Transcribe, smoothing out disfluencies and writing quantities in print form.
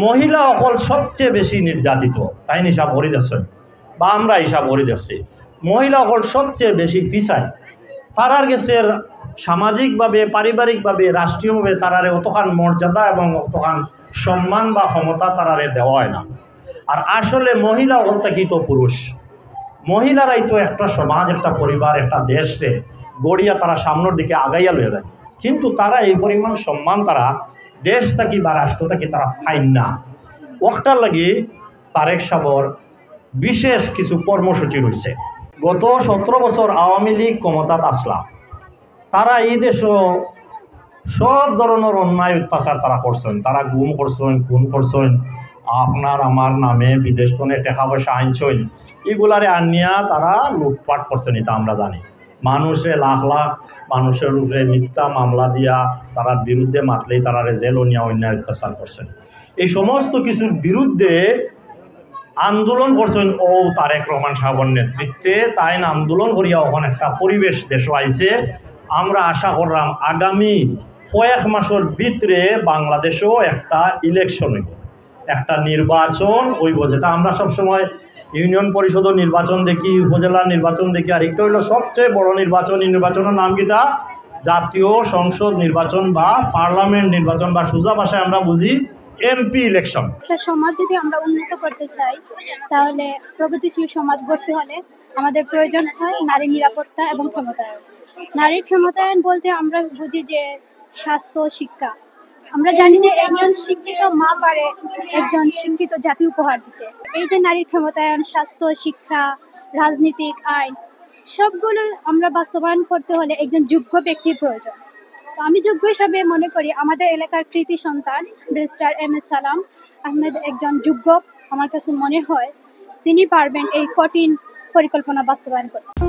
মহিলা অকল সবচেয়ে বেশি নির্যাতিত তাই হিসাব ভরি দেখছেন বা আমরা হিসাব ভরি দেখছি। মহিলা অকল সবচেয়ে বেশি পিছায়। তারার গেছে সামাজিকভাবে, পারিবারিকভাবে, রাষ্ট্রীয়ভাবে তারারে অতখান মর্যাদা এবং অতখান সম্মান বা ক্ষমতা তারারে দেওয়া হয় না। আর আসলে মহিলা বলতে কি তো পুরুষ। মহিলারাই তো একটা সমাজ, একটা পরিবার, একটা দেশে গড়িয়া তারা সামনের দিকে আগাইয়া লইয়া দেয়। কিন্তু তারা এই পরিমাণ সম্মান তারা দেশ থাকি বা রাষ্ট্র থাকি তারা ফাইন না। ওটার লাগি তারেক সাবর বিশেষ কিছু কর্মসূচি রয়েছে। গত 17 বছর আওয়ামী লীগ ক্ষমতাত আসলা, তারা এই দেশও সব ধরনের অন্যায় অত্যাচার তারা করছেন। তারা গুম করছেন, খুন করছেন, আপনার আমার নামে বিদেশ কোনে টাকা পয়সা আনছেন, এগুলারে আনিয়া তারা লুটপাট করছেন। এটা আমরা জানি। মানুষে লাখ লাখ মানুষের উপরে মিথ্যা মামলা দিয়া তারার বিরুদ্ধে মাতলেই তারা জেল নিয়া অন্যায় অত্যাচার করছেন। এই সমস্ত কিছুর বিরুদ্ধে আন্দোলন করছেন ও তারেক রহমান সাহেবের নেতৃত্বে। তাই আন্দোলন করিয়া ওখানে একটা পরিবেশ দেশ আইছে। আমরা আশা করলাম আগামী কয়েক মাসের ভিতরে বাংলাদেশেও একটা ইলেকশন হইব, একটা নির্বাচন হইব। যেটা আমরা সবসময় ইউনিয়ন পরিষদের নির্বাচন দেখি, উপজেলার নির্বাচন দেখি, আর একটা হইল সবচেয়ে বড় নির্বাচন। এই নির্বাচনের নাম কিটা? জাতীয় সংসদ নির্বাচন বা পার্লামেন্ট নির্বাচন, বা সোজা ভাষায় আমরা বুঝি এমপি ইলেকশন। একটা সমাজ যদি আমরা উন্নত করতে চাই, তাহলে প্রগতিশীল সমাজ গড়তে হলে আমাদের প্রয়োজন হয় নারী নিরাপত্তা এবং ক্ষমতায়ন। নারীর ক্ষমতায়ন বলতে আমরা বুঝি যে স্বাস্থ্য, শিক্ষা। আমরা জানি যে একজন শিক্ষিত মা পারে একজন শিক্ষিত জাতি উপহার দিতে। এই যে নারীর ক্ষমতায়ন, স্বাস্থ্য, শিক্ষা, রাজনীতিক, আইন, সবগুলো আমরা বাস্তবায়ন করতে হলে একজন যোগ্য ব্যক্তির প্রয়োজন। তো আমি যোগ্য হিসাবে মনে করি আমাদের এলাকার কৃতি সন্তান ব্যারিস্টার এম.এস. সালাম আহমেদ একজন যোগ্য। আমার কাছে মনে হয় তিনি পারবেন এই কঠিন পরিকল্পনা বাস্তবায়ন করতে।